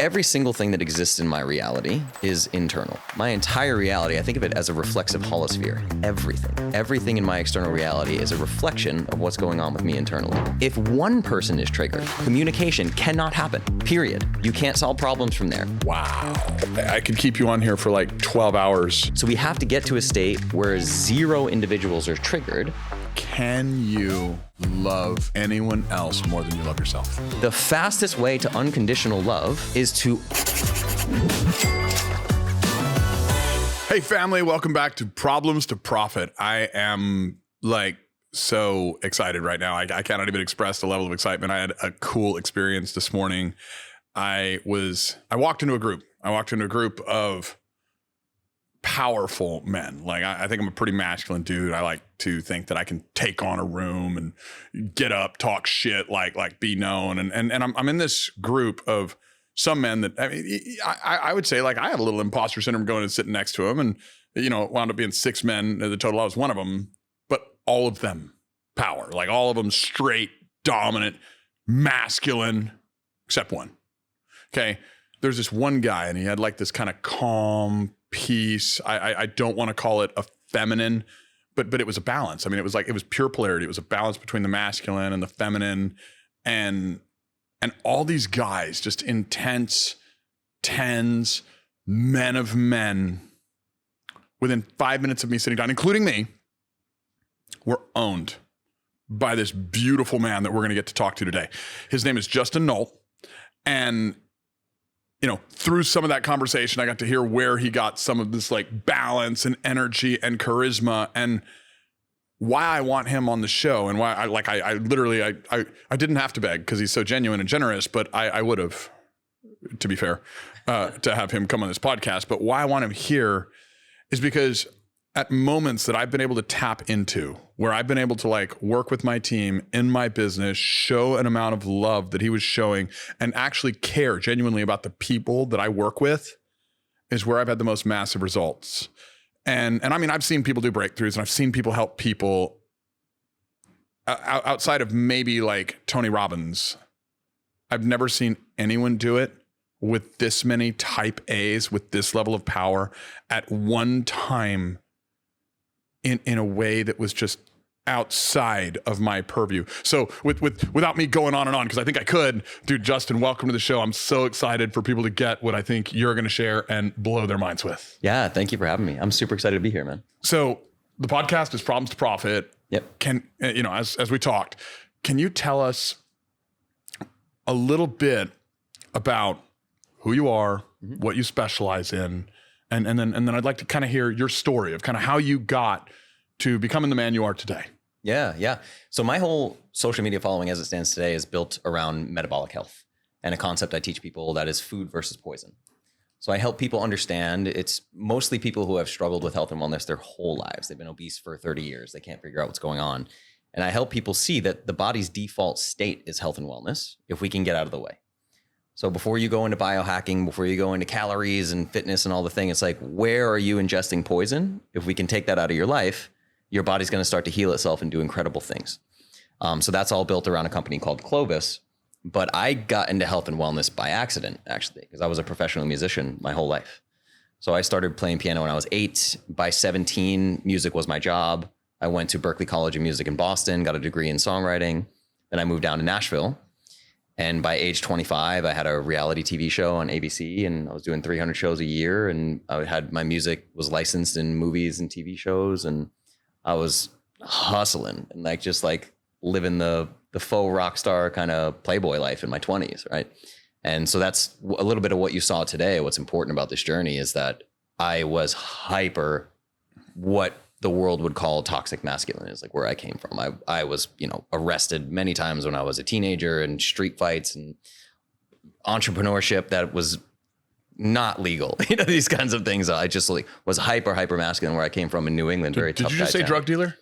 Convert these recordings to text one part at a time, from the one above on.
Every single thing that exists in my reality is internal. My entire reality, I think of it as a reflexive holosphere. Everything in my external reality is a reflection of what's going on with me internally. If one person is triggered, communication cannot happen, period. You can't solve problems from there. Wow. I could keep you on here for like 12 hours. So we have to get to a state where 0 individuals are triggered. Can you love anyone else more than you love yourself? The fastest way to unconditional love is to... Hey family, welcome back to Problems to Profit. I am like so excited right now. I cannot even express the level of excitement. I had a cool experience this morning. I walked into a group of powerful men. Like I think I'm a pretty masculine dude. I like to think that I can take on a room and get up, talk shit, like be known. And I'm in this group of some men that I would say like I had a little imposter syndrome going and sitting next to him, and it wound up being 6 men the total. I was one of them, but all of them power, like all of them straight, dominant, masculine, except one. Okay, there's this one guy, and he had like this kind of calm peace. I don't want to call it a feminine, but it was a balance. I mean, it was pure polarity. It was a balance between the masculine and the feminine, and all these guys, just intense, tens, men of men, within 5 minutes of me sitting down, including me, were owned by this beautiful man that we're going to get to talk to today. His name is Justin Nault, and through some of that conversation, I got to hear where he got some of this like balance and energy and charisma, and why I want him on the show, and why I literally didn't have to beg because he's so genuine and generous, but I would have, to be fair, to have him come on this podcast. But why I want him here is because at moments that I've been able to tap into, where I've been able to like work with my team in my business, show an amount of love that he was showing, and actually care genuinely about the people that I work with, is where I've had the most massive results. And I mean, I've seen people do breakthroughs, and I've seen people help people outside of maybe like Tony Robbins. I've never seen anyone do it with this many type A's, with this level of power at one time, in a way that was just outside of my purview. So without me going on and on, because I think I could, dude, Justin, welcome to the show. I'm so excited for people to get what I think you're going to share and blow their minds with. Yeah, thank you for having me. I'm super excited to be here, man. So the podcast is Problems to Profit. Yep. As we talked, can you tell us a little bit about who you are, what you specialize in, and then I'd like to kind of hear your story of kind of how you got to becoming the man you are today. Yeah. So my whole social media following as it stands today is built around metabolic health and a concept I teach people that is food versus poison. So I help people understand it's mostly people who have struggled with health and wellness their whole lives. They've been obese for 30 years. They can't figure out what's going on. And I help people see that the body's default state is health and wellness if we can get out of the way. So before you go into biohacking, before you go into calories and fitness and all the thing, it's like, where are you ingesting poison? If we can take that out of your life, your body's going to start to heal itself and do incredible things. So that's all built around a company called Clovis. But I got into health and wellness by accident, actually, because I was a professional musician my whole life. So I started playing piano when I was 8. By 17, music was my job. I went to Berklee College of Music in Boston, got a degree in songwriting. Then I moved down to Nashville. And by age 25, I had a reality TV show on ABC, and I was doing 300 shows a year. And I had my music was licensed in movies and TV shows, and I was hustling and just living the faux rock star kind of playboy life in my 20s, right? And so that's a little bit of what you saw today. What's important about this journey is that I was hyper what the world would call toxic masculine, is like where I came from. I was, arrested many times when I was a teenager, and street fights and entrepreneurship that was not legal, these kinds of things. I just was hyper masculine where I came from in New England. Very tough. Did you just say drug dealer?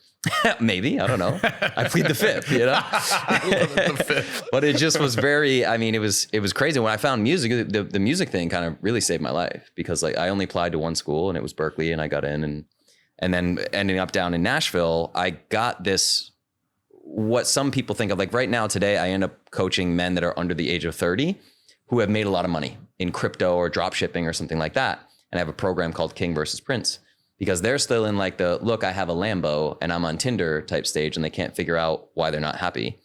Maybe, I don't know. I plead the fifth, The fifth. But it just was very, it was crazy. When I found music, the music thing kind of really saved my life, because I only applied to one school, and it was Berklee, and I got in, and then ending up down in Nashville, I got this, what some people think of, right now today, I end up coaching men that are under the age of 30 who have made a lot of money in crypto or drop shipping or something like that. And I have a program called King versus Prince, because they're still in like the, look, I have a Lambo and I'm on Tinder type stage, and they can't figure out why they're not happy.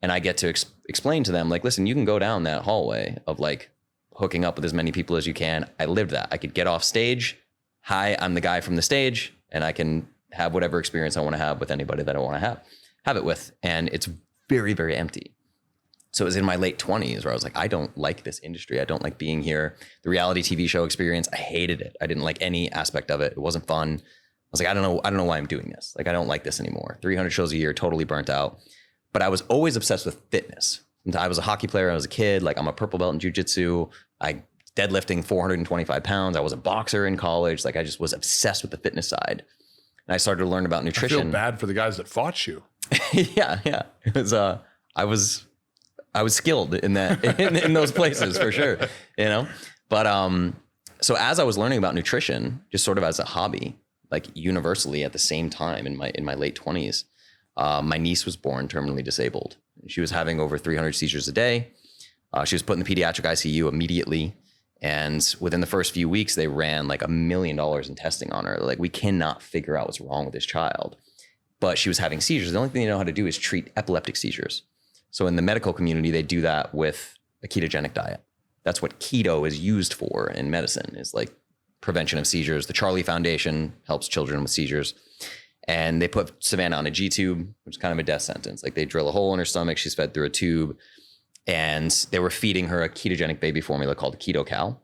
And I get to explain to them, like, listen, you can go down that hallway of like hooking up with as many people as you can. I lived that. I could get off stage. Hi, I'm the guy from the stage, and I can have whatever experience I want to have with anybody that I want to have it with. And it's very, very empty. So it was in my late 20s where I was like, I don't like this industry. I don't like being here. The reality TV show experience, I hated it. I didn't like any aspect of it. It wasn't fun. I was like, I don't know why I'm doing this. Like, I don't like this anymore. 300 shows a year, totally burnt out. But I was always obsessed with fitness. I was a hockey player. I was a kid. Like, I'm a purple belt in jiu-jitsu. I deadlifting 425 pounds. I was a boxer in college. Like, I just was obsessed with the fitness side. And I started to learn about nutrition. I feel bad for the guys that fought you. Yeah. It was, I was skilled in that, in those places for sure, you know? But, so as I was learning about nutrition, just sort of as a hobby, like universally at the same time in my late 20s, my niece was born terminally disabled. She was having over 300 seizures a day. She was put in the pediatric ICU immediately. And within the first few weeks, they ran like $1 million in testing on her. Like, we cannot figure out what's wrong with this child. But she was having seizures. The only thing they know how to do is treat epileptic seizures. So in the medical community, they do that with a ketogenic diet. That's what keto is used for in medicine, is like prevention of seizures. The Charlie Foundation helps children with seizures. And they put Savannah on a G-tube, which is kind of a death sentence. Like, they drill a hole in her stomach. She's fed through a tube. And they were feeding her a ketogenic baby formula called Keto Cal,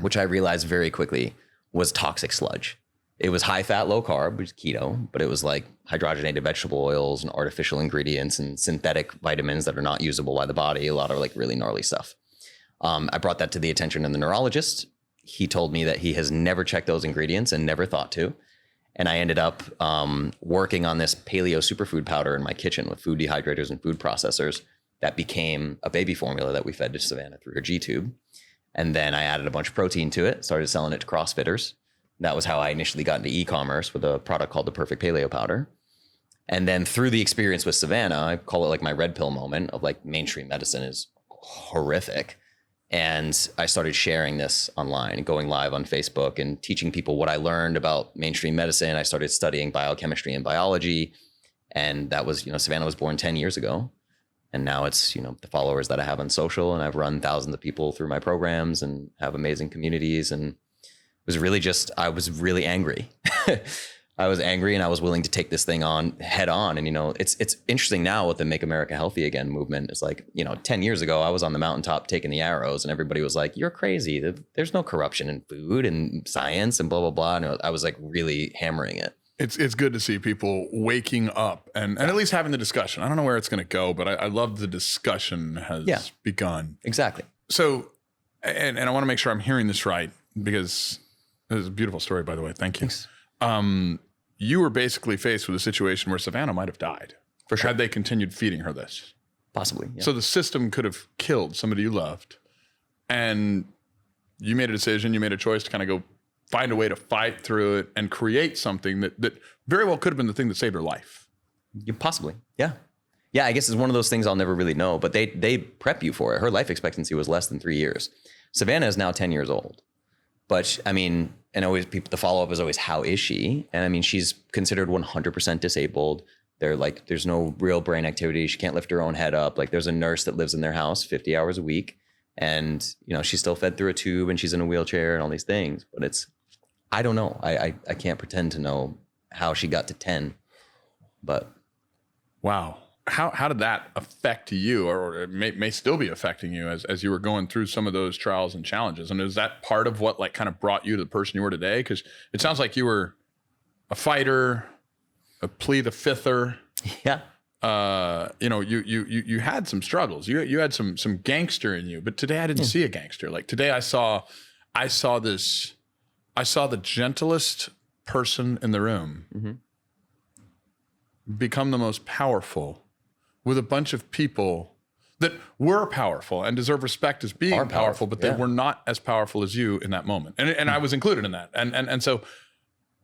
which I realized very quickly was toxic sludge. It was high fat, low carb, which is keto, but it was like hydrogenated vegetable oils and artificial ingredients and synthetic vitamins that are not usable by the body. A lot of like really gnarly stuff. I brought that to the attention of the neurologist. He told me that he has never checked those ingredients and never thought to. And I ended up working on this paleo superfood powder in my kitchen with food dehydrators and food processors that became a baby formula that we fed to Savannah through her G-tube. And then I added a bunch of protein to it, started selling it to CrossFitters. That was how I initially got into e-commerce with a product called the Perfect Paleo Powder. And then through the experience with Savannah, I call it like my red pill moment of like, mainstream medicine is horrific. And I started sharing this online, going live on Facebook and teaching people what I learned about mainstream medicine. I started studying biochemistry and biology. And that was, Savannah was born 10 years ago. And now it's, the followers that I have on social, and I've run thousands of people through my programs and have amazing communities. And it was really just, I was really angry. I was angry, and I was willing to take this thing on head on. And, it's interesting now with the Make America Healthy Again movement. It's like, 10 years ago, I was on the mountaintop taking the arrows, and everybody was like, you're crazy. There's no corruption in food and science and blah, blah, blah. And I was like really hammering it. It's good to see people waking up and at least having the discussion. I don't know where it's going to go, but I love the discussion has begun. Exactly. So, and I want to make sure I'm hearing this right, because this is a beautiful story, by the way. Thank you. Thanks. You were basically faced with a situation where Savannah might have died. For sure. Had they continued feeding her this. Possibly. Yeah. So the system could have killed somebody you loved. And you made a decision, you made a choice to kind of go find a way to fight through it and create something that very well could have been the thing that saved her life. Possibly. Yeah. Yeah. I guess it's one of those things I'll never really know, but they prep you for it. Her life expectancy was less than 3 years. Savannah is now 10 years old, but I mean, and always the follow-up is always, how is she? And I mean, she's considered 100% disabled. They're like, there's no real brain activity. She can't lift her own head up. Like, there's a nurse that lives in their house 50 hours a week. And, she's still fed through a tube, and she's in a wheelchair and all these things, but I don't know. I can't pretend to know how she got to 10, but. Wow. How did that affect you, or it may still be affecting you as you were going through some of those trials and challenges? And is that part of what like kind of brought you to the person you were today? Because it sounds like you were a fighter, a plead the fifther. Yeah. You had some struggles. You had some gangster in you, but today I didn't see a gangster. Like today I saw the gentlest person in the room become the most powerful, with a bunch of people that were powerful and deserve respect as being powerful, but they were not as powerful as you in that moment. And I was included in that. And so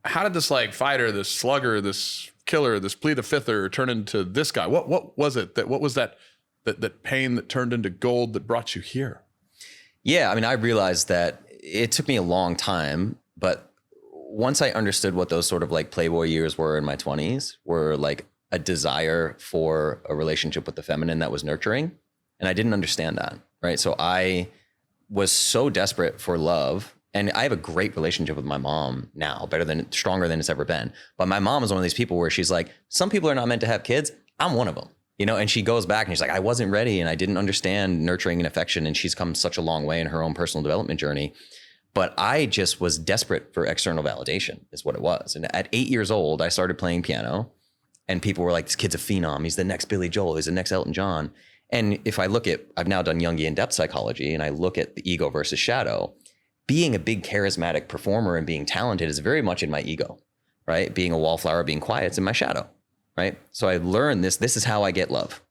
how did this like fighter, this slugger, this killer, this plead the fifther turn into this guy? What was it what was that pain that turned into gold that brought you here? Yeah. I mean, I realized that it took me a long time, but once I understood what those sort of like Playboy years were in my 20s, were like a desire for a relationship with the feminine that was nurturing. And I didn't understand that. Right. So I was so desperate for love. And I have a great relationship with my mom now, stronger than it's ever been. But my mom is one of these people where she's like, some people are not meant to have kids. I'm one of them, you know, and she goes back and she's like, I wasn't ready and I didn't understand nurturing and affection. And she's come such a long way in her own personal development journey. But I just was desperate for external validation is what it was. And at 8 years old, I started playing piano and people were like, this kid's a phenom. He's the next Billy Joel. He's the next Elton John. And if I look at, I've now done Jungian depth psychology and I look at the ego versus shadow, being a big charismatic performer and being talented is very much in my ego, right? Being a wallflower, being quiet, it's in my shadow, right? So I learned this is how I get love.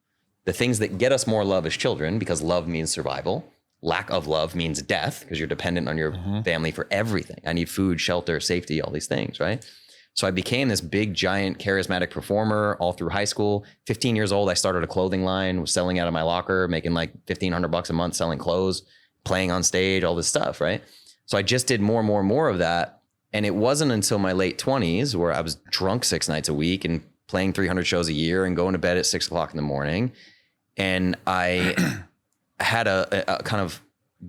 The things that get us more love as children, because love means survival. Lack of love means death because you're dependent on your family for everything. I need food, shelter, safety, all these things, right? So I became this big, giant, charismatic performer all through high school. 15 years old, I started a clothing line, was selling out of my locker, making like $1,500 a month selling clothes, playing on stage, all this stuff, right? So I just did more of that. And it wasn't until my late 20s where I was drunk 6 nights a week and playing 300 shows a year and going to bed at 6 o'clock in the morning. And I had a kind of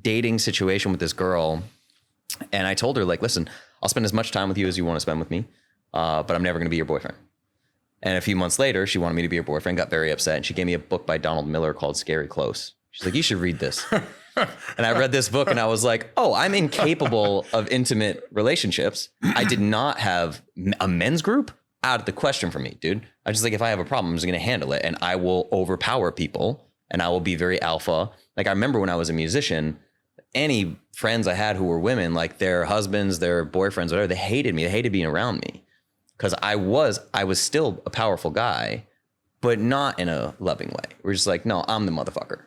dating situation with this girl. And I told her, like, listen, I'll spend as much time with you as you want to spend with me, but I'm never going to be your boyfriend. And a few months later, she wanted me to be her boyfriend, got very upset. And she gave me a book by Donald Miller called Scary Close. She's like, you should read this. And I read this book and I was like, oh, I'm incapable of intimate relationships. I did not have a men's group. Out of the question for me, dude. I was just like, if I have a problem, I'm just going to handle it. And I will overpower people and I will be very alpha. Like I remember when I was a musician, any friends I had who were women, like their husbands, their boyfriends, whatever, they hated me. They hated being around me because I was still a powerful guy, but not in a loving way. We're just like, no, I'm the motherfucker.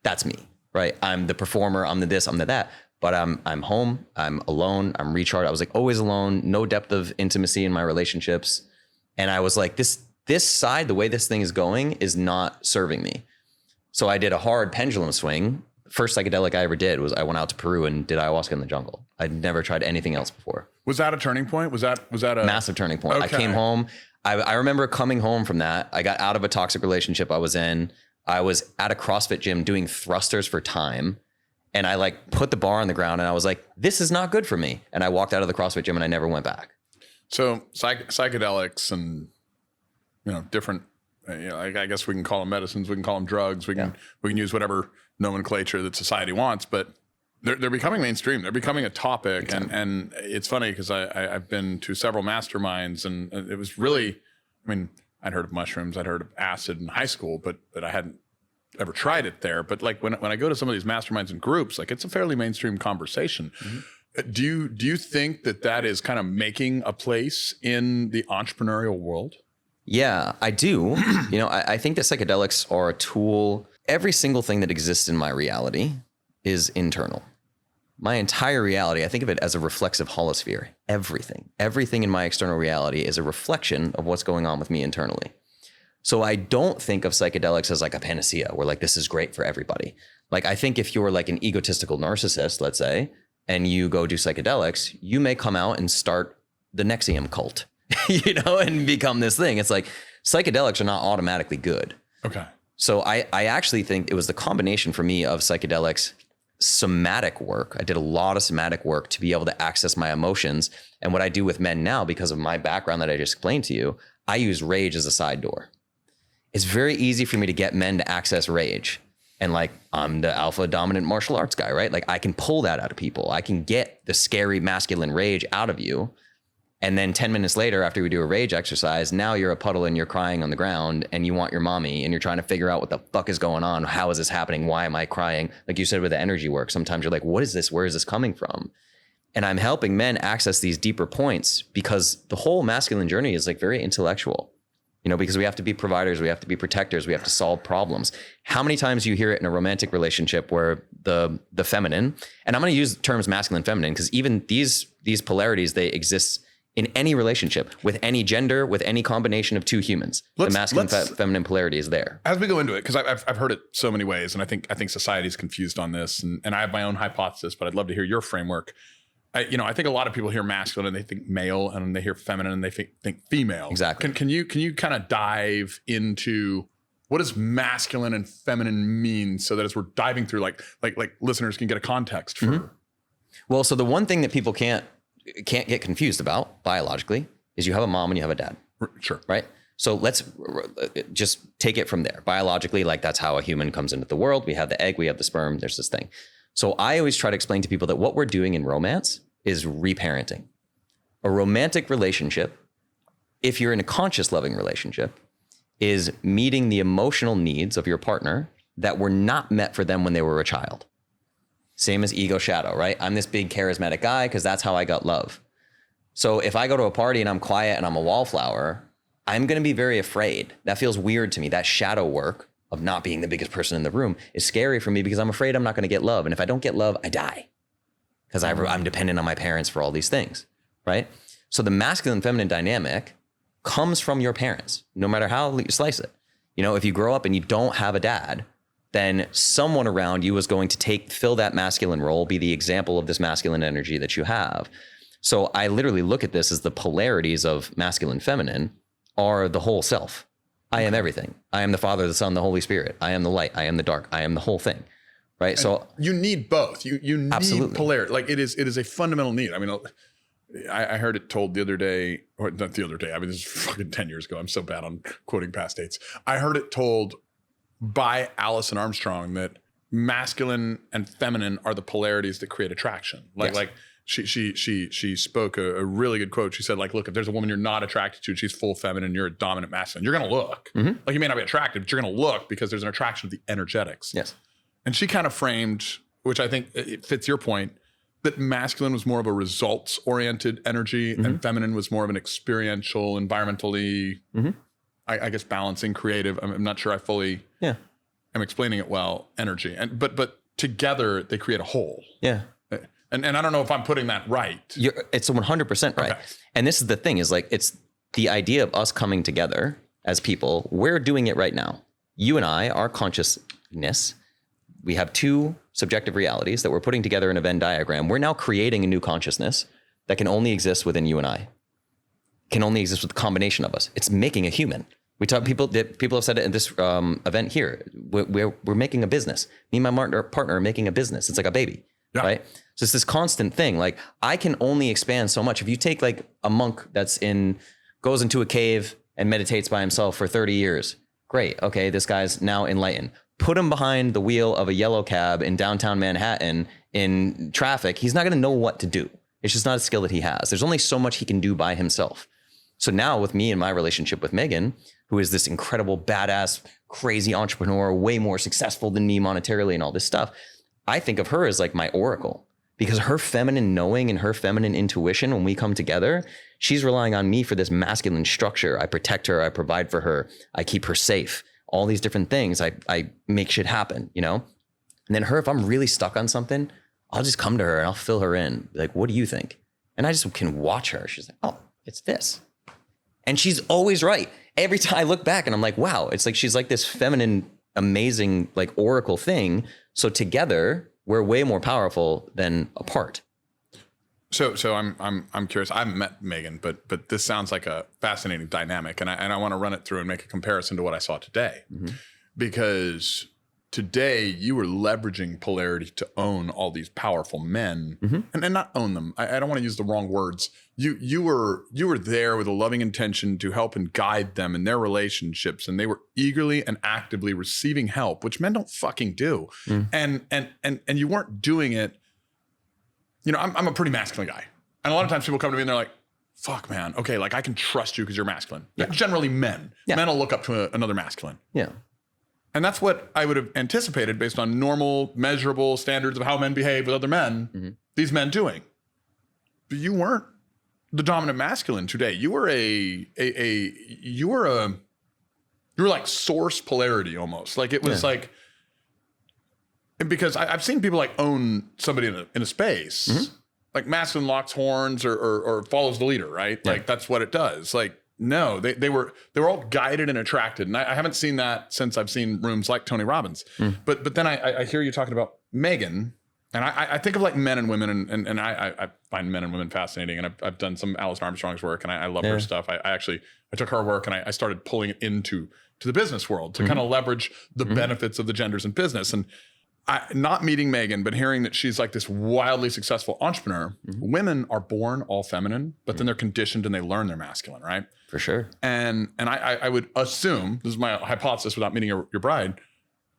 That's me, right? I'm the performer. I'm the this, I'm the that. But I'm home, I'm alone, I'm recharged. I was like always alone, no depth of intimacy in my relationships. And I was like, this side, the way this thing is going is not serving me. So I did a hard pendulum swing. First psychedelic I ever did was I went out to Peru and did ayahuasca in the jungle. I'd never tried anything else before. Was that a turning point? Was that a massive turning point? Okay. I came home. I remember coming home from that. I got out of a toxic relationship I was in. I was at a CrossFit gym doing thrusters for time. And I like put the bar on the ground and I was like, this is not good for me. And I walked out of the CrossFit gym and I never went back. So psychedelics and, different, I guess we can call them medicines. We can call them drugs. We can use whatever nomenclature that society wants, but they're becoming mainstream. They're becoming a topic. Exactly. And it's funny because I've been to several masterminds and it was really, I'd heard of mushrooms, I'd heard of acid in high school, but I hadn't ever tried it there. But like when I go to some of these masterminds and groups, like it's a fairly mainstream conversation. Mm-hmm. Do you think that is kind of making a place in the entrepreneurial world? Yeah, I do. I think that psychedelics are a tool. Every single thing that exists in my reality is internal. My entire reality, I think of it as a reflexive holosphere. Everything in my external reality is a reflection of what's going on with me internally. So I don't think of psychedelics as like a panacea where like, this is great for everybody. Like, I think if you're like an egotistical narcissist, let's say, and you go do psychedelics, you may come out and start the Nexium cult, and become this thing. It's like psychedelics are not automatically good. Okay. So I actually think it was the combination for me of psychedelics, somatic work. I did a lot of somatic work to be able to access my emotions. And what I do with men now, because of my background that I just explained to you, I use rage as a side door. It's very easy for me to get men to access rage. And like, I'm the alpha dominant martial arts guy, right? Like I can pull that out of people. I can get the scary masculine rage out of you. And then 10 minutes later, after we do a rage exercise, now you're a puddle and you're crying on the ground and you want your mommy and you're trying to figure out what the fuck is going on. How is this happening? Why am I crying? Like you said with the energy work, sometimes you're like, what is this? Where is this coming from? And I'm helping men access these deeper points because the whole masculine journey is like very intellectual. Because we have to be providers, we have to be protectors, we have to solve problems. How many times you hear it in a romantic relationship where the feminine, and I'm going to use terms masculine, feminine, because even these polarities, they exist in any relationship with any gender, with any combination of two humans. The masculine feminine polarity is there. As we go into it, because I've heard it so many ways, and I think society is confused on this, and I have my own hypothesis, but I'd love to hear your framework. I think a lot of people hear masculine and they think male, and they hear feminine and they think female. Exactly. Can you kind of dive into what does masculine and feminine mean, so that as we're diving through, like listeners can get a context for? Well, so the one thing that people can't get confused about biologically is you have a mom and you have a dad. Sure. Right? So let's just take it from there. Biologically, like that's how a human comes into the world. We have the egg, we have the sperm, there's this thing. So I always try to explain to people that what we're doing in romance is reparenting. A romantic relationship, if you're in a conscious loving relationship, is meeting the emotional needs of your partner that were not met for them when they were a child. Same as ego shadow, right? I'm this big charismatic guy because that's how I got love. So if I go to a party and I'm quiet and I'm a wallflower, I'm going to be very afraid. That feels weird to me. That shadow work of not being the biggest person in the room is scary for me because I'm afraid I'm not going to get love. And if I don't get love, I die because I'm dependent on my parents for all these things, right? So the masculine feminine dynamic comes from your parents, no matter how you slice it. If you grow up and you don't have a dad, then someone around you is going to fill that masculine role, be the example of this masculine energy that you have. So I literally look at this as the polarities of masculine, feminine are the whole self. I am everything. I am the Father, the Son, the Holy Spirit. I am the light. I am the dark. I am the whole thing. Right. And so you need both. You need absolutely. Polarity. Like it is a fundamental need. I mean, I heard it told the other day, or not the other day. I mean, this is fucking 10 years ago. I'm so bad on quoting past dates. I heard it told by Alison Armstrong that masculine and feminine are the polarities that create attraction. Like she spoke a really good quote. She said, like, look, if there's a woman you're not attracted to, she's full feminine, you're a dominant masculine, you're going to look. Like you may not be attractive, but you're going to look because there's an attraction of the energetics. Yes. And she kind of framed, which I think it fits your point, that masculine was more of a results oriented energy and feminine was more of an experiential, environmentally, I guess balancing, creative. I'm not sure I fully am explaining it well. Energy, but together they create a whole. Yeah, and I don't know if I'm putting that right. It's 100% right. Okay. And this is the thing: is like it's the idea of us coming together as people. We're doing it right now. You and I, our consciousness, we have two subjective realities that we're putting together in a Venn diagram. We're now creating a new consciousness that can only exist within you and I. Can only exist with the combination of us. It's making a human. We talk people have said it in this event here. We're making a business. Me and my partner are making a business. It's like a baby, right? So it's this constant thing. Like I can only expand so much. If you take like a monk goes into a cave and meditates by himself for 30 years, great. Okay, this guy's now enlightened. Put him behind the wheel of a yellow cab in downtown Manhattan in traffic. He's not going to know what to do. It's just not a skill that he has. There's only so much he can do by himself. So now with me and my relationship with Megan, who is this incredible, badass, crazy entrepreneur, way more successful than me monetarily and all this stuff, I think of her as like my oracle because her feminine knowing and her feminine intuition, when we come together, she's relying on me for this masculine structure. I protect her. I provide for her. I keep her safe. All these different things. I make shit happen, And then her, if I'm really stuck on something, I'll just come to her and I'll fill her in. Like, what do you think? And I just can watch her. She's like, oh, it's this. And she's always right. Every time I look back and I'm like, wow, it's like she's like this feminine, amazing, like oracle thing. So together, we're way more powerful than apart. So I'm curious. I haven't met Megan, but this sounds like a fascinating dynamic, and I want to run it through and make a comparison to what I saw today, because today you were leveraging polarity to own all these powerful men, and not own them. I don't want to use the wrong words. You were there with a loving intention to help and guide them in their relationships, and they were eagerly and actively receiving help, which men don't fucking do. And you weren't doing it. I'm a pretty masculine guy, and a lot of times people come to me and they're like, "Fuck, man, okay, like I can trust you because you're masculine." Yeah. Generally, men will look up to another masculine. Yeah. And that's what I would have anticipated based on normal, measurable standards of how men behave with other men, these men doing. But you weren't the dominant masculine today. You were you were like source polarity almost. Like it was like, because I've seen people like own somebody in a space like masculine locks horns or follows the leader, right? Yeah. Like that's what it does. Like, no, they were all guided and attracted. And I haven't seen that since I've seen rooms like Tony Robbins. But then I hear you talking about Megan, and I think of like men and women, and I find men and women fascinating. And I've done some Alice Armstrong's work, and I love her stuff. I took her work and I started pulling it into the business world to kind of leverage the benefits of the genders in business. And not meeting Megan, but hearing that she's like this wildly successful entrepreneur. Women are born all feminine, but then they're conditioned and they learn they're masculine, right? For sure. And I would assume, this is my hypothesis without meeting your bride,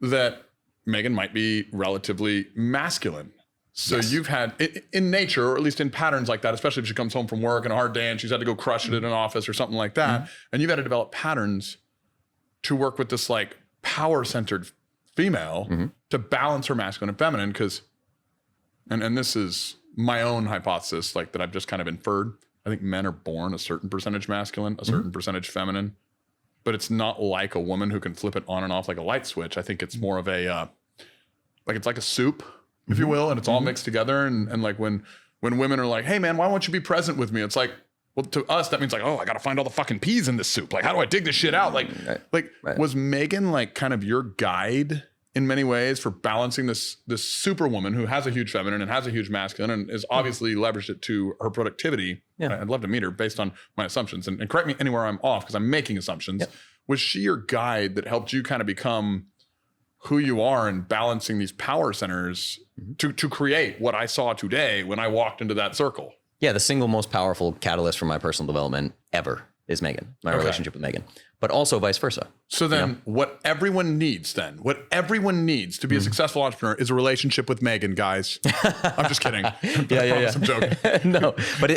that Megan might be relatively masculine. So you've had, in nature, or at least in patterns like that, especially if she comes home from work and a hard day and she's had to go crush it in an office or something like that, and you've had to develop patterns to work with this like power-centered female to balance her masculine and feminine, because, and this is my own hypothesis, like that I've just kind of inferred. I think men are born a certain percentage masculine, a certain percentage feminine, but it's not like a woman who can flip it on and off like a light switch. I think it's more of a, like it's like a soup, if you will, and it's all mixed together. And like when women are like, hey man, why won't you be present with me? It's like, well, to us, that means like, oh, I got to find all the fucking peas in this soup. Like, how do I dig this shit out? Like, was Megan like kind of your guide in many ways for balancing this superwoman who has a huge feminine and has a huge masculine and is obviously leveraged it to her productivity? Yeah. I'd love to meet her based on my assumptions, and correct me anywhere I'm off because I'm making assumptions. Yep. Was she your guide that helped you kind of become who you are and balancing these power centers to create what I saw today when I walked into that circle? Yeah, the single most powerful catalyst for my personal development ever is Megan, my relationship with Megan, but also vice versa. So then what everyone needs to be a successful entrepreneur is a relationship with Megan, guys. I'm just kidding. Yeah. I'm joking. No, but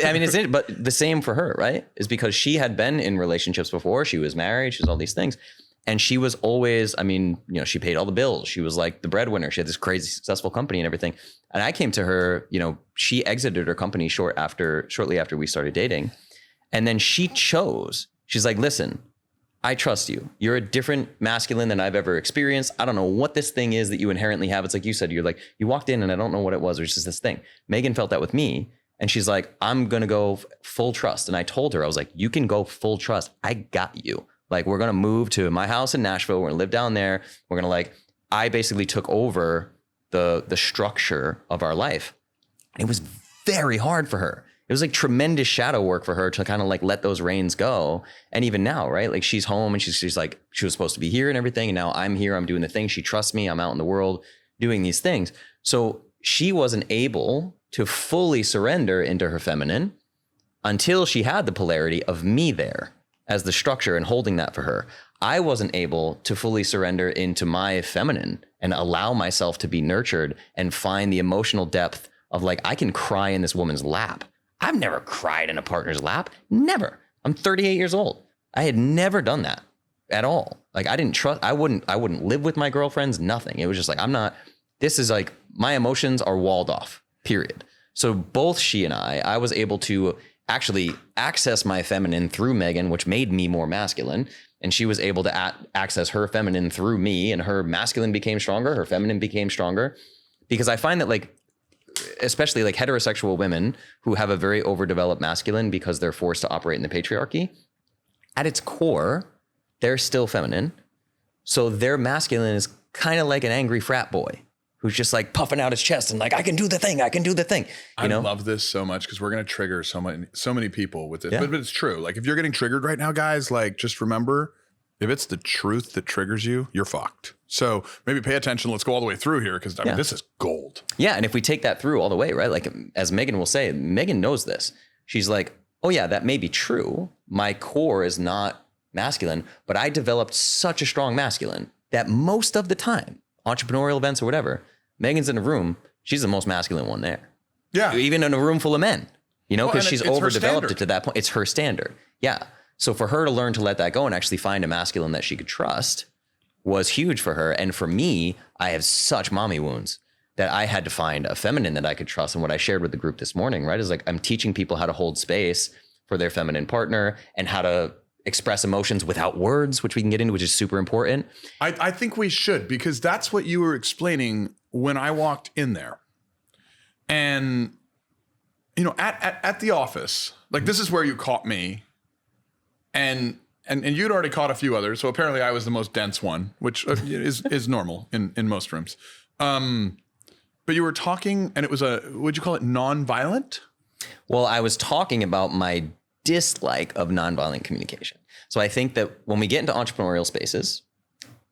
but the same for her, right? Is because she had been in relationships before. She was married. She was all these things. And she was always, she paid all the bills. She was like the breadwinner. She had this crazy successful company and everything. And I came to her, she exited her company shortly after we started dating. And then she's like, listen, I trust you. You're a different masculine than I've ever experienced. I don't know what this thing is that you inherently have. It's like you said, you walked in and I don't know what it was. It was just this thing. Megan felt that with me. And she's like, I'm going to go full trust. And I told her, I was like, you can go full trust. I got you. Like, we're going to move to my house in Nashville. We're going to live down there. We're going to I basically took over the structure of our life. And it was very hard for her. It was like tremendous shadow work for her to kind of like let those reins go. And even now, right? Like she's home and she's like, she was supposed to be here and everything. And now I'm here, I'm doing the thing. She trusts me. I'm out in the world doing these things. So she wasn't able to fully surrender into her feminine until she had the polarity of me there as the structure and holding that for her. I wasn't able to fully surrender into my feminine and allow myself to be nurtured and find the emotional depth of like, I can cry in this woman's lap. I've never cried in a partner's lap. Never. I'm 38 years old. I had never done that at all. Like I wouldn't live with my girlfriends, nothing. It was just like, this is like, my emotions are walled off, period. So both she and I was able to actually access my feminine through Megan, which made me more masculine. And she was able to access her feminine through me, and her masculine became stronger. Her feminine became stronger, because I find that like, especially like heterosexual women who have a very overdeveloped masculine because they're forced to operate in the patriarchy, at its core, they're still feminine. So their masculine is kind of like an angry frat boy who's just like puffing out his chest and like, I can do the thing. I love this so much because we're going to trigger so many people with this, but it's true. Like if you're getting triggered right now, guys, like just remember, if it's the truth that triggers you, you're fucked. So maybe pay attention. Let's go all the way through here because this is gold. Yeah. And if we take that through all the way, right? Like as Megan will say, Megan knows this. She's like, oh yeah, that may be true. My core is not masculine, but I developed such a strong masculine that most of the time, entrepreneurial events or whatever, Megan's in a room, she's the most masculine one there. Yeah. Even in a room full of men, because she's overdeveloped it to that point. It's her standard. Yeah. So for her to learn to let that go and actually find a masculine that she could trust was huge for her. And for me, I have such mommy wounds that I had to find a feminine that I could trust. And what I shared with the group this morning, right, is like, I'm teaching people how to hold space for their feminine partner and how to express emotions without words, which we can get into, which is super important. I think we should, because that's what you were explaining when I walked in there. And at the office, like this is where you caught me, and you'd already caught a few others. So apparently I was the most dense one, which is normal in most rooms. But you were talking, and it was would you call it nonviolent? Well, I was talking about my dislike of nonviolent communication. So I think that when we get into entrepreneurial spaces,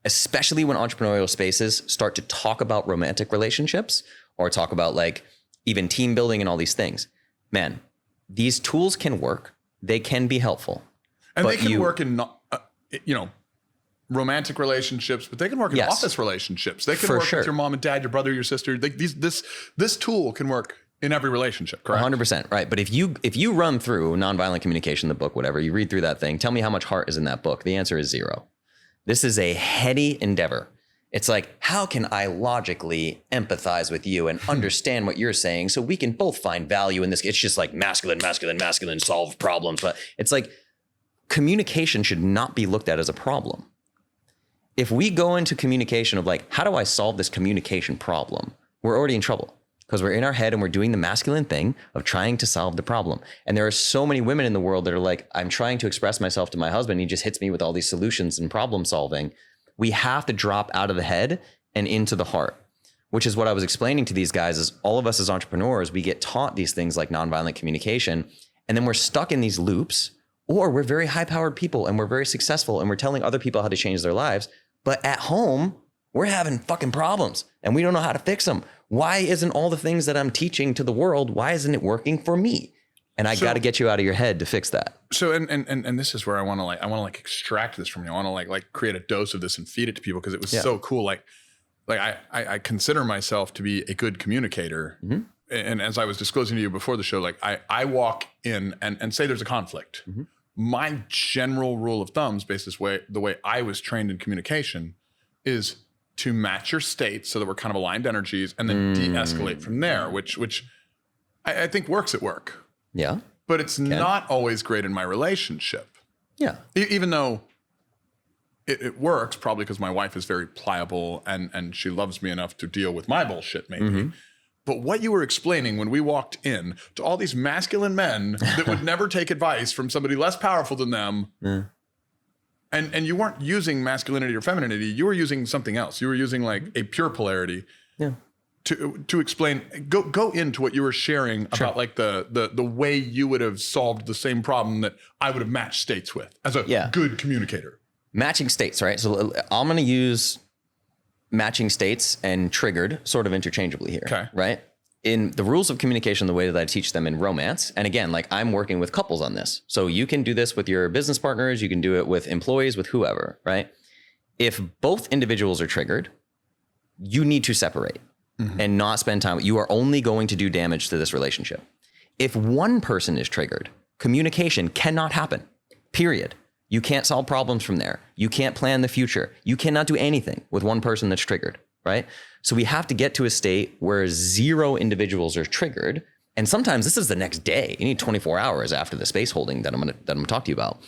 especially when entrepreneurial spaces start to talk about romantic relationships or talk about like even team building and all these things, man, these tools can work. They can be helpful. And they can work in, romantic relationships, but they can work in office relationships. They can work with your mom and dad, your brother, your sister. This tool can work in every relationship, correct? 100%, right. But if you run through nonviolent communication, the book, whatever, you read through that thing, tell me how much heart is in that book. The answer is 0. This is a heady endeavor. It's like, how can I logically empathize with you and understand what you're saying so we can both find value in this? It's just like masculine, solve problems. But it's like communication should not be looked at as a problem. If we go into communication of like, how do I solve this communication problem? We're already in trouble because we're in our head and we're doing the masculine thing of trying to solve the problem. And there are so many women in the world that are like, I'm trying to express myself to my husband. He just hits me with all these solutions and problem solving. We have to drop out of the head and into the heart, which is what I was explaining to these guys is all of us as entrepreneurs, we get taught these things like nonviolent communication, and then we're stuck in these loops, or we're very high powered people and we're very successful and we're telling other people how to change their lives. But at home, we're having fucking problems and we don't know how to fix them. Why isn't all the things that I'm teaching to the world, why isn't it working for me? And I got to get you out of your head to fix that. So, and this is where I want to extract this from you. I want to like create a dose of this and feed it to people because it was so cool. Like I consider myself to be a good communicator. Mm-hmm. And as I was disclosing to you before the show, like I walk in and say there's a conflict. Mm-hmm. My general rule of thumb, based the way I was trained in communication, is to match your states so that we're kind of aligned energies and then de-escalate from there, which I think works at work. Yeah. But it's not always great in my relationship. Yeah. Even though it works, probably because my wife is very pliable and she loves me enough to deal with my bullshit, maybe. Mm-hmm. But what you were explaining when we walked in to all these masculine men that would never take advice from somebody less powerful than them, and you weren't using masculinity or femininity, you were using something else. You were using like a pure polarity. Yeah. To explain, go into what you were sharing about like the way you would have solved the same problem that I would have matched states with as a good communicator. Matching states, right? So I'm going to use matching states and triggered sort of interchangeably here, right? In the rules of communication, the way that I teach them in romance, and again, like I'm working with couples on this. So you can do this with your business partners, you can do it with employees, with whoever, right? If both individuals are triggered, you need to separate. Mm-hmm. And not spend time. You are only going to do damage to this relationship. If one person is triggered, communication cannot happen, period. You can't solve problems from there. You can't plan the future. You cannot do anything with one person that's triggered, right? So we have to get to a state where 0 individuals are triggered. And sometimes this is the next day. You need 24 hours after the space holding that I'm going to talk to you about.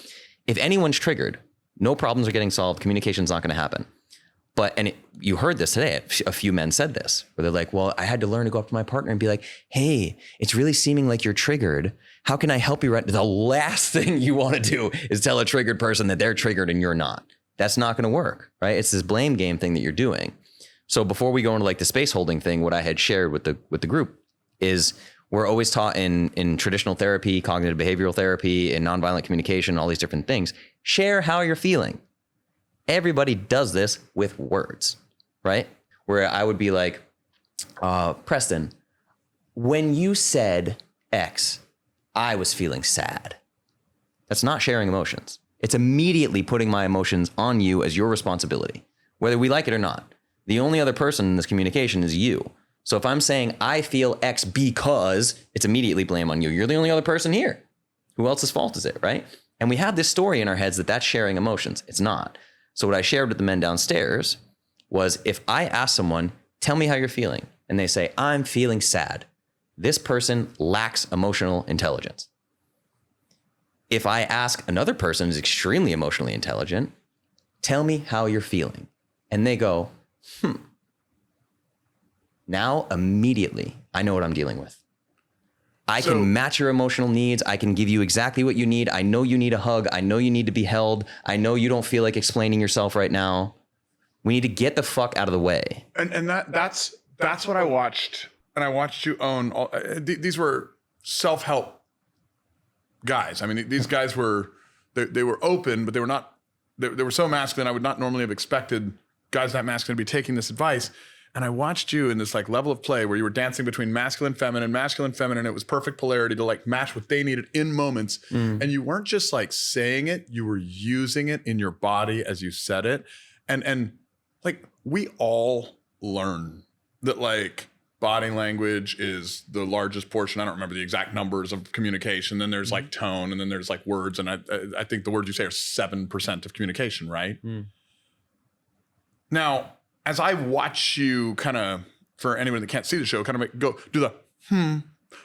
If anyone's triggered, no problems are getting solved. Communication's not going to happen. But, you heard this today, a few men said this, where they're like, well, I had to learn to go up to my partner and be like, hey, it's really seeming like you're triggered. How can I help you? The last thing you want to do is tell a triggered person that they're triggered and you're not. That's not going to work, right? It's this blame game thing that you're doing. So before we go into like the space holding thing, what I had shared with the group is we're always taught in traditional therapy, cognitive behavioral therapy, in nonviolent communication, all these different things, share how you're feeling. Everybody does this with words, right? Where I would be like, Preston, when you said X, I was feeling sad. That's not sharing emotions. It's immediately putting my emotions on you as your responsibility, whether we like it or not. The only other person in this communication is you. So if I'm saying I feel X because, it's immediately blame on you. You're the only other person here. Who else's fault is it, right? And we have this story in our heads that that's sharing emotions. It's not. So what I shared with the men downstairs was if I ask someone, tell me how you're feeling, and they say, I'm feeling sad, this person lacks emotional intelligence. If I ask another person who's extremely emotionally intelligent, tell me how you're feeling, and they go, now immediately I know what I'm dealing with. I can match your emotional needs. I can give you exactly what you need. I know you need a hug. I know you need to be held. I know you don't feel like explaining yourself right now. We need to get the fuck out of the way. And that's what I watched. And I watched you own all, these were self-help guys. I mean, these guys were, they were open, but they were not, they were so masculine. I would not normally have expected guys that masculine to be taking this advice. And I watched you in this like level of play where you were dancing between masculine, feminine. It was perfect polarity to like match what they needed in moments. And you weren't just like saying it, you were using it in your body as you said it. And like we all learn that like body language is the largest portion. I don't remember the exact numbers of communication. Then there's like tone, and then there's like words. And I think the words you say are 7% of communication, right? Now, as I watch you kind of, for anyone that can't see the show, kind of go do the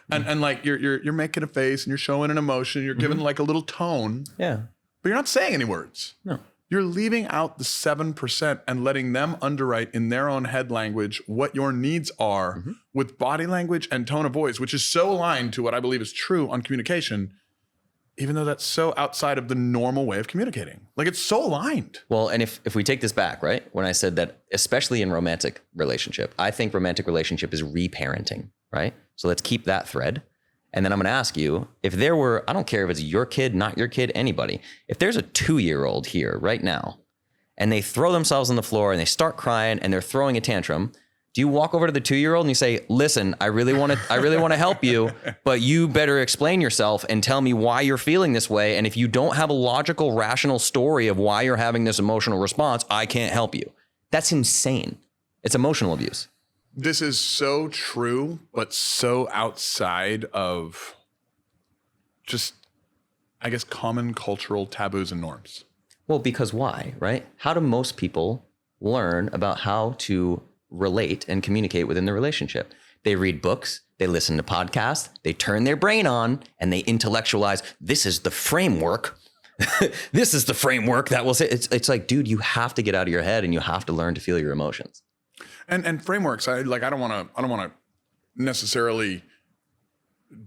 and like you're making a face and you're showing an emotion, you're giving like a little tone. Yeah. But you're not saying any words. No. You're leaving out the 7% and letting them underwrite in their own head language what your needs are with body language and tone of voice, which is so aligned to what I believe is true on communication, even though that's so outside of the normal way of communicating. Like it's so aligned. Well, and if we take this back, right? When I said that, especially in romantic relationship, I think romantic relationship is reparenting, right? So let's keep that thread. And then I'm going to ask you, if there were, I don't care if it's your kid, not your kid, anybody, if there's a 2-year-old here right now and they throw themselves on the floor and they start crying and they're throwing a tantrum, do you walk over to the 2-year-old and you say, listen, I really want to help you, but you better explain yourself and tell me why you're feeling this way. And if you don't have a logical, rational story of why you're having this emotional response, I can't help you. That's insane. It's emotional abuse. This is so true, but so outside of just, I guess, common cultural taboos and norms. Well, because why, right? How do most people learn about how to relate and communicate within the relationship? They read books, they listen to podcasts, they turn their brain on, and they intellectualize. This is the framework. This is the framework that will say. It's like, dude, you have to get out of your head and you have to learn to feel your emotions. And frameworks, I don't want to necessarily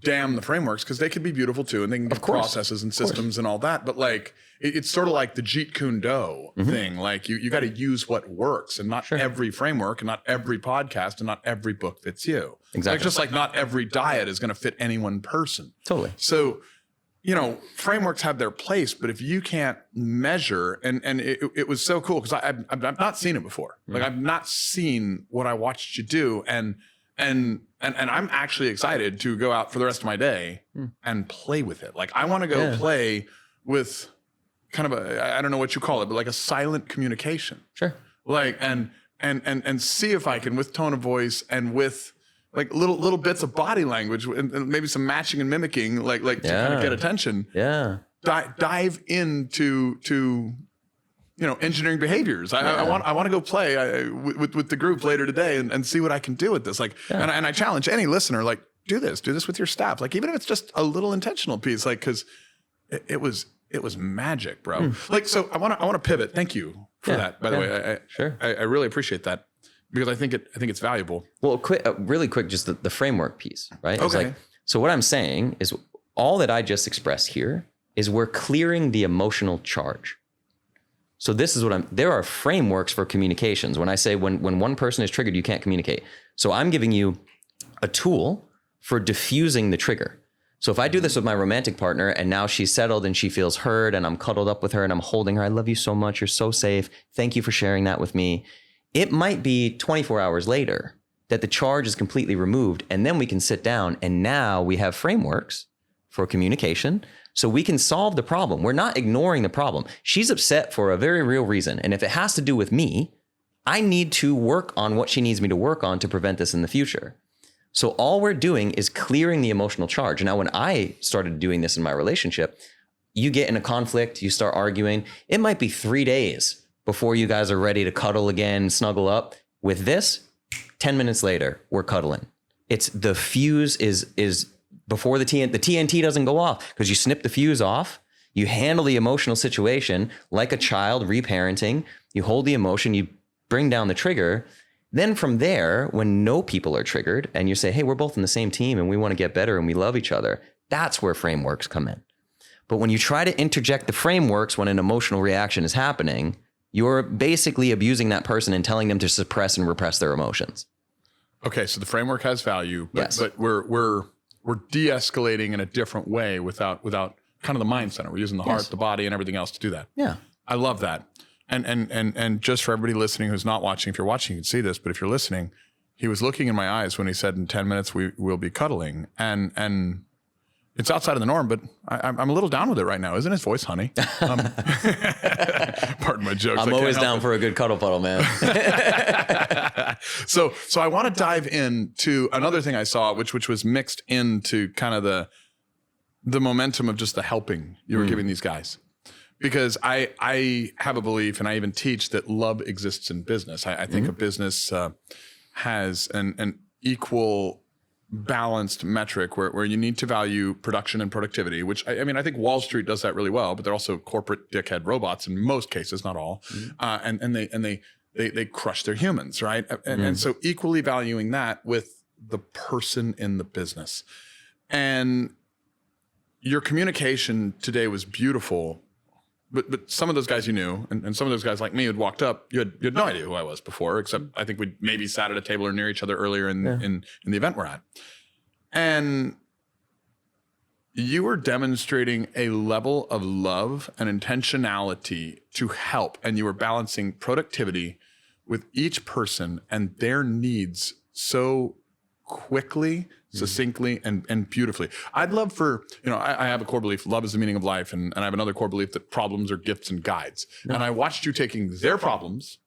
damn the frameworks, because they could be beautiful too, and they can be processes and systems and all that. But like it's sort of like the Jeet Kune Do thing. Like you got to use what works, and not every framework, and not every podcast, and not every book fits you. Exactly. Like, just like not every diet is going to fit any one person. Totally. So, you know, frameworks have their place, but if you can't measure, and it was so cool because I've not seen it before. Like I've not seen what I watched you do, and I'm actually excited to go out for the rest of my day and play with it. Like I want to go play with kind of I don't know what you call it, but like a silent communication. Sure. Like and see if I can, with tone of voice and with like little bits of body language and maybe some matching and mimicking, like to kind of get attention. Yeah. Dive into you know, engineering behaviors. I want to go play with the group later today and see what I can do with this. Like, and I challenge any listener, like do this with your staff. Like even if it's just a little intentional piece, like, cause it was magic, bro. Like, so I want to pivot. Thank you for that. By the way, I really appreciate that, because I think it's valuable. Well, really quick, just the framework piece, right? Okay. It's like, so what I'm saying is all that I just expressed here is we're clearing the emotional charge. So this is there are frameworks for communications. When I say when one person is triggered, you can't communicate. So I'm giving you a tool for diffusing the trigger. So if I do this with my romantic partner and now she's settled and she feels heard and I'm cuddled up with her and I'm holding her, I love you so much, you're so safe, thank you for sharing that with me. It might be 24 hours later that the charge is completely removed, and then we can sit down and now we have frameworks for communication so we can solve the problem. We're not ignoring the problem. She's upset for a very real reason. And if it has to do with me, I need to work on what she needs me to work on to prevent this in the future. So all we're doing is clearing the emotional charge. Now, when I started doing this in my relationship, you get in a conflict, you start arguing. It might be 3 days before you guys are ready to cuddle again, snuggle up. With this, 10 minutes later, we're cuddling. It's the fuse is before the TNT doesn't go off, because you snip the fuse off. You handle the emotional situation like a child reparenting. You hold the emotion, you bring down the trigger. Then from there, when no people are triggered and you say, hey, we're both in the same team and we want to get better and we love each other, that's where frameworks come in. But when you try to interject the frameworks when an emotional reaction is happening, you're basically abusing that person and telling them to suppress and repress their emotions. Okay, so the framework has value, but, Yes. but we're de-escalating in a different way without kind of the mind center. We're using the heart, the body, and everything else to do that. Yeah. I love that. And just for everybody listening who's not watching, if you're watching, you can see this, but if you're listening, he was looking in my eyes when he said in 10 minutes we will be cuddling. And it's outside of the norm, but I'm a little down with it right now. Isn't his voice honey? Pardon my jokes. I'm always down for a good cuddle puddle, man. So I want to dive into another thing I saw, which was mixed into kind of the momentum of just the helping you were giving these guys. Because I have a belief, and I even teach, that love exists in business. I think a business has an equal balanced metric where you need to value production and productivity, which I mean, I think Wall Street does that really well, but they're also corporate dickhead robots in most cases, not all. And they crush their humans, right? And so equally valuing that with the person in the business. And your communication today was beautiful. But some of those guys you knew, and some of those guys like me who'd walked up, you had no idea who I was before, except I think we'd maybe sat at a table or near each other earlier in the event we're at. And you were demonstrating a level of love and intentionality to help, and you were balancing productivity with each person and their needs so quickly, succinctly, and beautifully. I'd love for, I have a core belief, love is the meaning of life. And I have another core belief that problems are gifts and guides. And I watched you taking their problems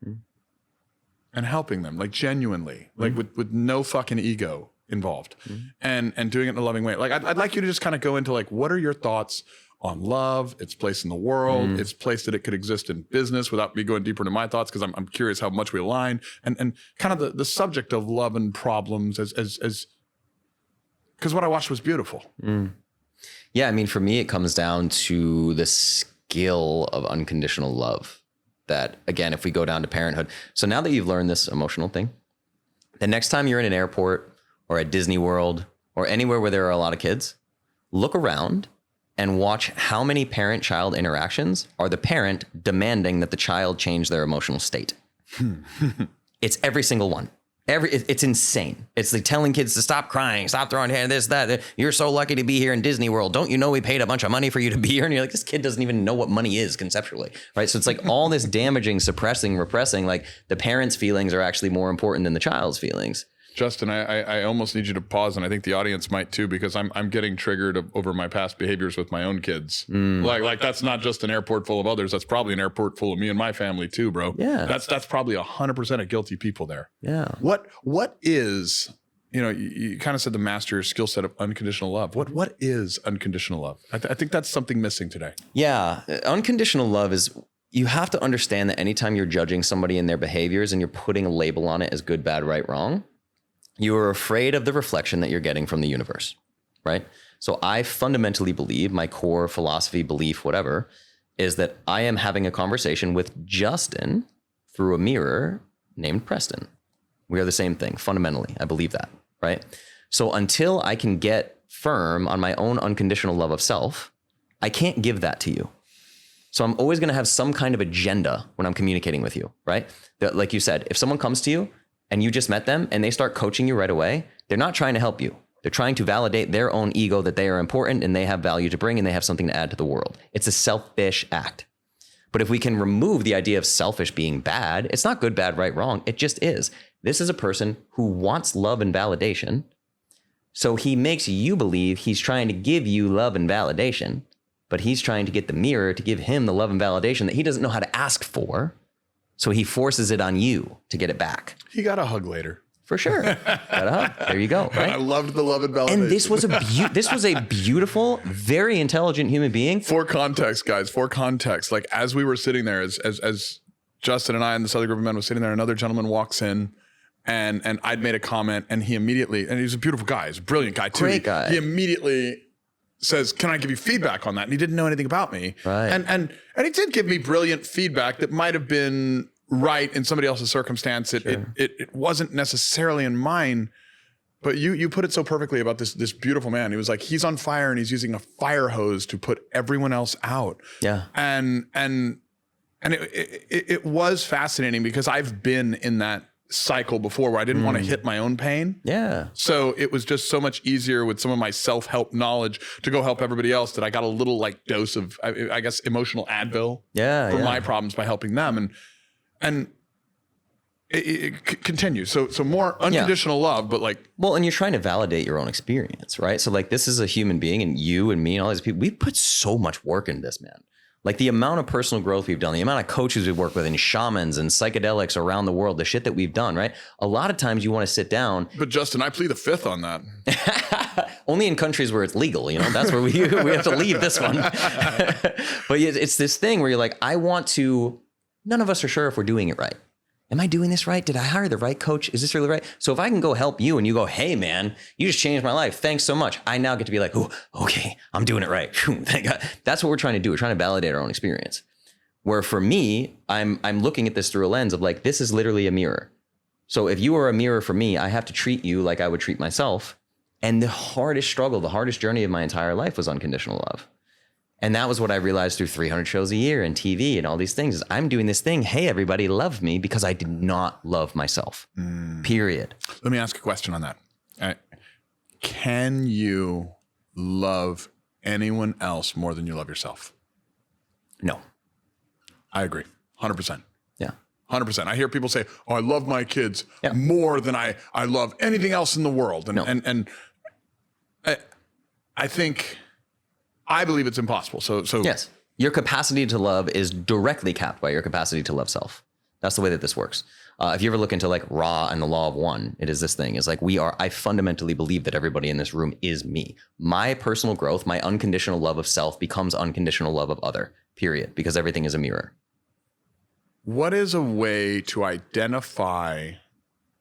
and helping them, like genuinely, like with no fucking ego involved, and doing it in a loving way. Like, I'd like you to just kind of go into like, what are your thoughts on love, its place in the world, its place that it could exist in business, without me going deeper into my thoughts, because I'm curious how much we align, and kind of the subject of love and problems as because what I watched was beautiful. Yeah, I mean, for me, it comes down to the skill of unconditional love. That, again, if we go down to parenthood. So now that you've learned this emotional thing, the next time you're in an airport or at Disney World or anywhere where there are a lot of kids, look around and watch how many parent-child interactions are the parent demanding that the child change their emotional state. It's every single one. It's insane. It's like telling kids to stop crying, stop throwing hands, this, that. You're so lucky to be here in Disney World. Don't you know we paid a bunch of money for you to be here? And you're like, this kid doesn't even know what money is conceptually, right? So it's like all this damaging, suppressing, repressing, like the parent's feelings are actually more important than the child's feelings. Justin, I almost need you to pause, and I think the audience might too, because I'm getting triggered over my past behaviors with my own kids. Like that's not just an airport full of others. That's probably an airport full of me and my family too, bro. Yeah. That's probably 100% of guilty people there. Yeah. What is, you kind of said the master skill set of unconditional love. What is unconditional love? I think that's something missing today. Yeah. Unconditional love is, you have to understand that anytime you're judging somebody and their behaviors and you're putting a label on it as good, bad, right, wrong, you are afraid of the reflection that you're getting from the universe, right? So I fundamentally believe, my core philosophy, belief, whatever, is that I am having a conversation with Justin through a mirror named Preston. We are the same thing, fundamentally. I believe that, right? So until I can get firm on my own unconditional love of self, I can't give that to you. So I'm always going to have some kind of agenda when I'm communicating with you, right? That, like you said, if someone comes to you and you just met them and they start coaching you right away, they're not trying to help you. They're trying to validate their own ego that they are important and they have value to bring and they have something to add to the world. It's a selfish act. But if we can remove the idea of selfish being bad, it's not good, bad, right, wrong. It just is. This is a person who wants love and validation. So he makes you believe he's trying to give you love and validation, but he's trying to get the mirror to give him the love and validation that he doesn't know how to ask for. So he forces it on you to get it back. He got a hug later. For sure. Got a hug. There you go. Right? I loved the love and validation. And this was a beautiful, very intelligent human being. For context, guys, like as we were sitting there, as Justin and I and this other group of men was sitting there, another gentleman walks in and I'd made a comment and he immediately, and he's a beautiful guy, he's a brilliant guy too. Great guy. He immediately says, can I give you feedback on that? And he didn't know anything about me. Right. And he did give me brilliant feedback that might have been right in somebody else's circumstance. It wasn't necessarily in mine. But you put it so perfectly about this beautiful man. He was like, he's on fire and he's using a fire hose to put everyone else out. Yeah. And it was fascinating because I've been in that cycle before where I didn't want to hit my own pain. Yeah. So it was just so much easier with some of my self-help knowledge to go help everybody else that I got a little like dose of, I guess, emotional Advil for my problems by helping them. And it continues. So more unconditional love, but like, well, and you're trying to validate your own experience, right? So like, this is a human being, and you and me and all these people, we've put so much work into this, man. Like the amount of personal growth we've done, the amount of coaches we've worked with, and shamans and psychedelics around the world, the shit that we've done, right? A lot of times you want to sit down. But Justin, I plead the fifth on that. Only in countries where it's legal, that's where we have to leave this one. But it's this thing where you're like, none of us are sure if we're doing it right. Am I doing this right? Did I hire the right coach? Is this really right? So if I can go help you and you go, hey man, you just changed my life. Thanks so much. I now get to be like, oh, okay, I'm doing it right. Thank God. That's what we're trying to do. We're trying to validate our own experience. Where for me, I'm looking at this through a lens of like, this is literally a mirror. So if you are a mirror for me, I have to treat you like I would treat myself. And the hardest struggle, the hardest journey of my entire life was unconditional love. And that was what I realized through 300 shows a year and TV and all these things is I'm doing this thing. Hey, everybody love me because I did not love myself, period. Let me ask a question on that. Can you love anyone else more than you love yourself? No. I agree. 100%. Yeah. 100%. I hear people say, oh, I love my kids more than I love anything else in the world. And I think... I believe it's impossible. So yes, your capacity to love is directly capped by your capacity to love self. That's the way that this works. If you ever look into like Ra and the law of one, it is this thing. It's like I fundamentally believe that everybody in this room is me. My personal growth, my unconditional love of self becomes unconditional love of other, period, because everything is a mirror. What is a way to identify,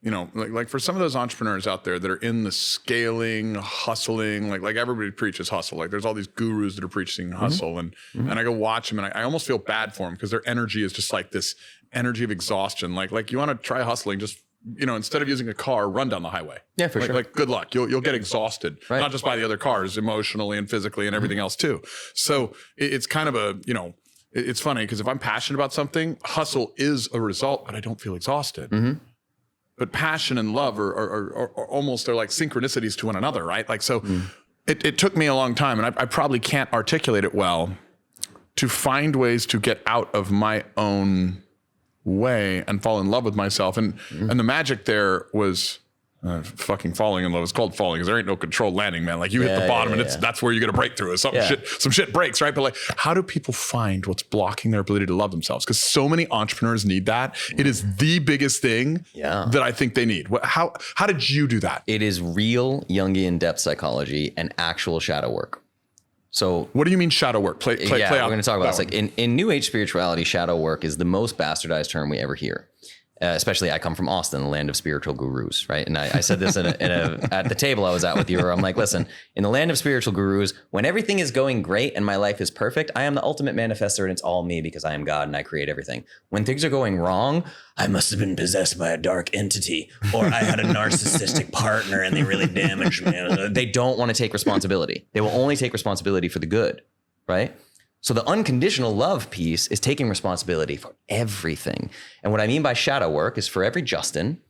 like for some of those entrepreneurs out there that are in the scaling, hustling, like everybody preaches hustle. Like there's all these gurus that are preaching hustle and I go watch them and I almost feel bad for them because their energy is just like this energy of exhaustion. Like you want to try hustling, just, instead of using a car, run down the highway. Yeah, for sure. Like good luck. You'll get exhausted, not just by the other cars, emotionally and physically and everything else too. So it's kind of it's funny because if I'm passionate about something, hustle is a result, but I don't feel exhausted. But passion and love are almost, they're like synchronicities to one another, right? Like, so it took me a long time, and I probably can't articulate it well, to find ways to get out of my own way and fall in love with myself. And the magic there was fucking falling in love. It's called falling because there ain't no controlled landing, man. Like you hit the bottom and that's where you get a breakthrough. Some shit breaks, right? But like, how do people find what's blocking their ability to love themselves? Because so many entrepreneurs need that. It is the biggest thing that I think they need. How did you do that? It is real Jungian depth psychology and actual shadow work. So what do you mean shadow work? Play we're out going to talk about this. Like in New Age spirituality, shadow work is the most bastardized term we ever hear. Especially I come from Austin, the land of spiritual gurus, right? And I said this at the table I was at with you, where I'm like, listen, in the land of spiritual gurus, when everything is going great and my life is perfect, I am the ultimate manifester and it's all me because I am God and I create everything. When things are going wrong, I must have been possessed by a dark entity, or I had a narcissistic partner and they really damaged me. They don't want to take responsibility. They will only take responsibility for the good, right? So the unconditional love piece is taking responsibility for everything. And what I mean by shadow work is for every Justin,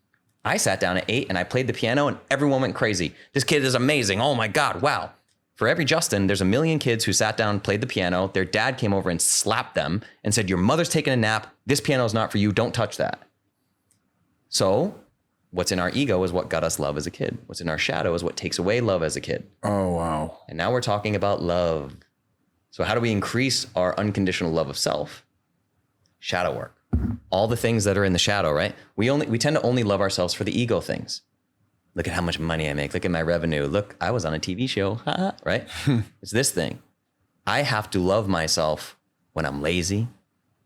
I sat down at 8 and I played the piano and everyone went crazy. This kid is amazing. Oh my God, wow. For every Justin, there's a million kids who sat down, played the piano. Their dad came over and slapped them and said, your mother's taking a nap. This piano is not for you. Don't touch that. So what's in our ego is what got us love as a kid. What's in our shadow is what takes away love as a kid. Oh, wow. And now we're talking about love. So how do we increase our unconditional love of self? Shadow work. All the things that are in the shadow, right? We tend to only love ourselves for the ego things. Look at how much money I make. Look at my revenue. Look, I was on a TV show, right? It's this thing. I have to love myself when I'm lazy,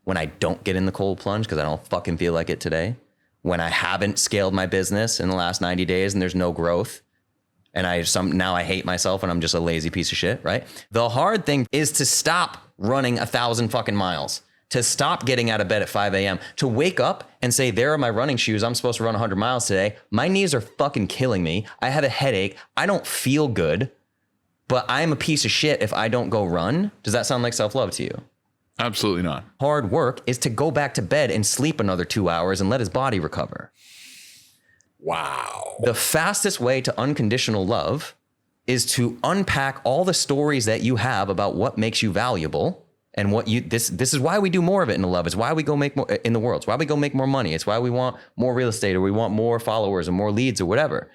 when I don't get in the cold plunge because I don't fucking feel like it today, when I haven't scaled my business in the last 90 days and there's no growth. And now I hate myself and I'm just a lazy piece of shit, right? The hard thing is to stop running 1,000 fucking miles. to stop getting out of bed at 5 a.m., to wake up and say, there are my running shoes. I'm supposed to run 100 miles today. My knees are fucking killing me. I have a headache. I don't feel good, but I'm a piece of shit if I don't go run. Does that sound like self-love to you? Absolutely not. Hard work is to go back to bed and sleep another 2 hours and let his body recover. Wow. The fastest way to unconditional love is to unpack all the stories that you have about what makes you valuable and what you, this is why we do more of it in the love. It's why we go make more in the world. It's why we go make more money. It's why we want more real estate, or we want more followers or more leads or whatever.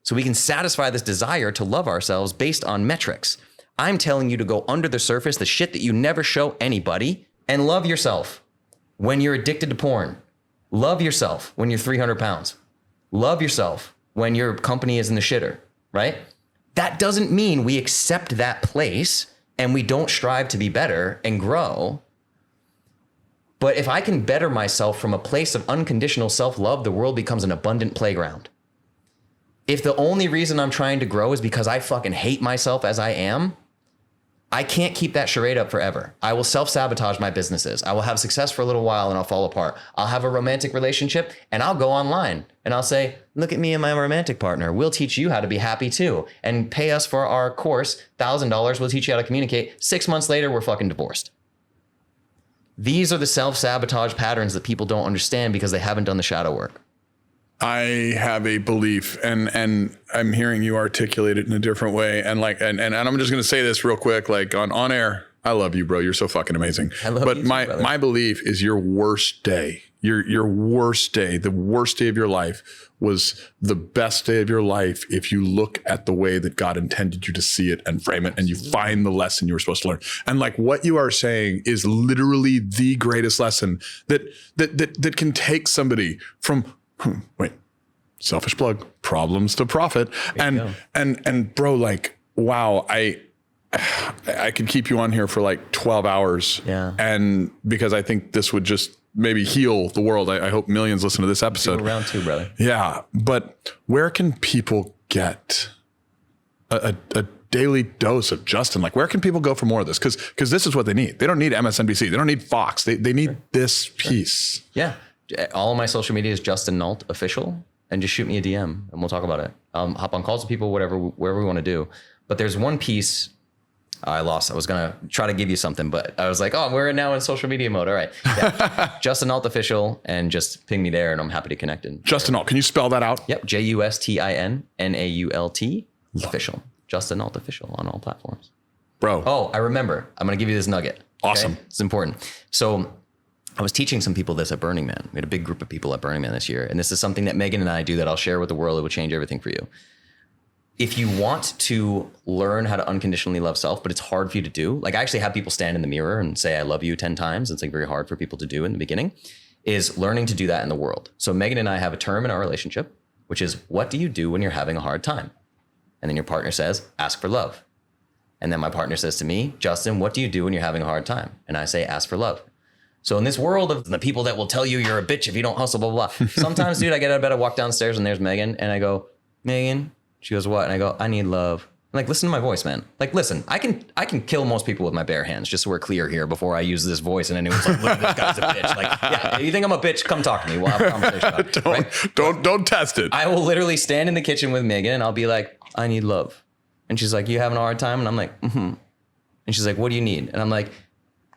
So we can satisfy this desire to love ourselves based on metrics. I'm telling you to go under the surface, the shit that you never show anybody, and love yourself when you're addicted to porn. Love yourself when you're 300 pounds. Love yourself when your company is in the shitter, right? That doesn't mean we accept that place and we don't strive to be better and grow. But if I can better myself from a place of unconditional self-love, the world becomes an abundant playground. If the only reason I'm trying to grow is because I fucking hate myself as I am, I can't keep that charade up forever. I will self-sabotage my businesses. I will have success for a little while and I'll fall apart. I'll have a romantic relationship and I'll go online and I'll say, look at me and my romantic partner. We'll teach you how to be happy too. And pay us for our course, $1,000. We'll teach you how to communicate. 6 months later, we're fucking divorced. These are the self-sabotage patterns that people don't understand because they haven't done the shadow work. I have a belief, and I'm hearing you articulate it in a different way. And I'm just going to say this real quick, like on air. I love you, bro. You're so fucking amazing. I love but you too, my belief is your worst day, your worst day, the worst day of your life was the best day of your life if you look at the way that God intended you to see it and frame it, and you find the lesson you were supposed to learn. And like what you are saying is literally the greatest lesson that can take somebody from selfish plug, problems to profit. And bro, like, wow, I could keep you on here for like 12 hours. Yeah. And because I think this would just maybe heal the world. I hope millions listen to this episode. Round two, brother. Yeah. But where can people get a daily dose of Justin? Like, where can people go for more of this? Because this is what they need. They don't need MSNBC. They don't need Fox. They need this piece. Yeah. All of my social media is Justin Nault official, and just shoot me a DM and we'll talk about it. Hop on calls with people, whatever, wherever we want to do. But there's one piece I lost. I was going to try to give you something, but I was like, oh, we're now in social media mode. All right. Yeah. Justin Nault official, and just ping me there and I'm happy to connect. Justin Nault, can you spell that out? Yep. JUSTINNAULT official. Justin Nault official on all platforms. Bro. Oh, I remember. I'm going to give you this nugget. Awesome. Okay? It's important. So I was teaching some people this at Burning Man. We had a big group of people at Burning Man this year. And this is something that Megan and I do that I'll share with the world. It will change everything for you. If you want to learn how to unconditionally love self, but it's hard for you to do, like I actually have people stand in the mirror and say, I love you 10 times. It's like very hard for people to do in the beginning, is learning to do that in the world. So Megan and I have a term in our relationship, which is, what do you do when you're having a hard time? And then your partner says, ask for love. And then my partner says to me, Justin, what do you do when you're having a hard time? And I say, ask for love. So in this world of the people that will tell you you're a bitch if you don't hustle, blah, blah, blah. Sometimes, dude, I get out of bed, I walk downstairs and there's Megan and I go, Megan. She goes, what? And I go, I need love. I'm like, listen to my voice, man. Like, listen, I can kill most people with my bare hands, just so we're clear here before I use this voice and anyone's like, look, this guy's a bitch. Like, yeah, you think I'm a bitch? Come talk to me. We'll have a conversation about it. Don't test it. I will literally stand in the kitchen with Megan and I'll be like, I need love. And she's like, you having a hard time? And I'm like, mm-hmm. And she's like, what do you need? And I'm like,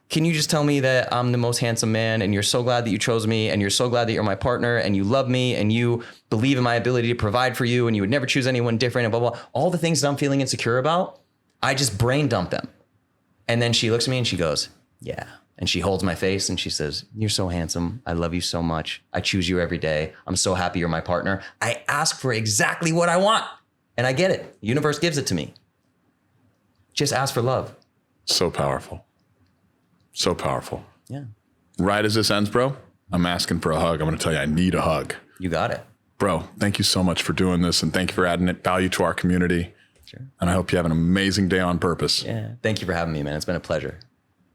can you just tell me that I'm the most handsome man and you're so glad that you chose me and you're so glad that you're my partner and you love me and you believe in my ability to provide for you and you would never choose anyone different and blah, blah, blah. All the things that I'm feeling insecure about, I just brain dump them. And then she looks at me and she goes, yeah. And she holds my face and she says, you're so handsome. I love you so much. I choose you every day. I'm so happy you're my partner. I ask for exactly what I want and I get it. The universe gives it to me. Just ask for love. So powerful. So powerful. Yeah. Right as this ends, bro, I'm asking for a hug. I'm going to tell you, I need a hug. You got it. Bro, thank you so much for doing this. And thank you for adding value to our community. Sure. And I hope you have an amazing day on purpose. Yeah. Thank you for having me, man. It's been a pleasure.